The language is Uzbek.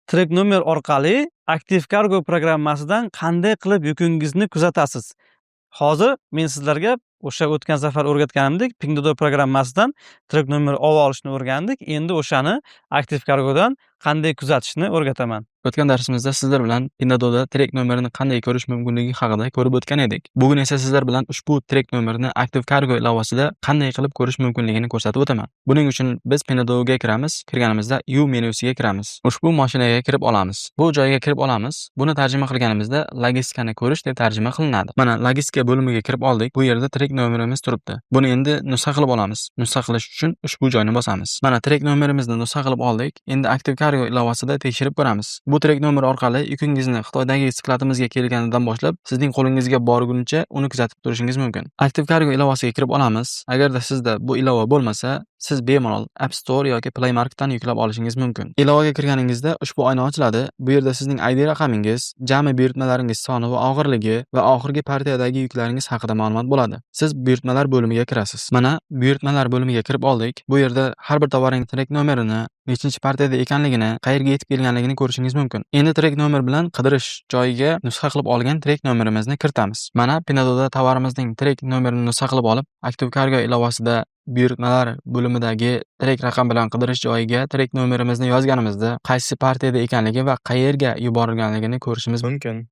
Track nomer orqali Active Cargo programmasidan qanday qilib yukingizni kuzatasiz? Hozir men sizlarga o'sha o'tgan safar o'rgatganimdek Pinduoduo programmasidan track nomer olishni o'rgandik. Endi o'shani Active Cargodan qanday kuzatishni o'rgataman. O'tgan darsimizda sizlar bilan Pinduoduoda track nomerini qanday ko'rish mumkinligi haqida ko'rib o'tgan edik. Bugun esa sizlar bilan ushbu track nomerini Active Cargo ilovasida qanday qilib ko'rish mumkinligini ko'rsatib o'taman. Buning uchun biz Pinduoduoga kiramiz. Kirganimizda U menyusiga kiramiz. Ushbu mashinaga kirib olamiz. Bu joyga kirib olamiz. Buni tarjima qilganimizda logistikani ko'rish deb tarjima qilinadi. Mana logistika bo'limiga kirib oldik. Bu yerda track nomerimiz turibdi. Buni endi nusxa qilib olamiz. Nusxa qilish uchun ushbu joyni bosamiz. Mana track nomerimizni nusxa qilib oldik. Endi Active Cargo ilovasida tekshirib ko'ramiz. Bu track nomer orqali yukingizni Xitoydagi siklatimizga kelganidan boshlab sizning qo'lingizga borguncha uni kuzatib turishingiz mumkin. Active Cargo ilovasiga kirib olamiz. Agarda sizda bu ilova bo'lmasa, siz bemalol App Store yoki Play Marketdan yuklab olishingiz mumkin. Ilovaga kirganingizda ushbu oyna ochiladi. Bu yerda sizning ID raqamingiz, jami buyurtmalaringiz soni va og'irligi va oxirgi partiyadagi yuklaringiz haqida ma'lumot bo'ladi. Siz buyurtmalar bo'limiga kirasiz. Mana buyurtmalar bo'limiga kirib oldik. Bu yerda har bir tovarning track nomerini, nechinchi partiyada ekanligini, qayerga yetib kelganligini ko'rishingiz mumkin. Endi track nomer bilan qidirish joyiga nusxa qilib olgan track nomerimizni kiritamiz. Mana Pinduoduoda tovarimizning track nomerini nusxa qilib olib, Active Cargo ilovasida buyurtmalar bo'limidagi track raqam bilan qidirish joyiga track nomerimizni yozganimizda qaysi partiyada ekanligi va qayerga yuborilganligini ko'rishimiz mumkin.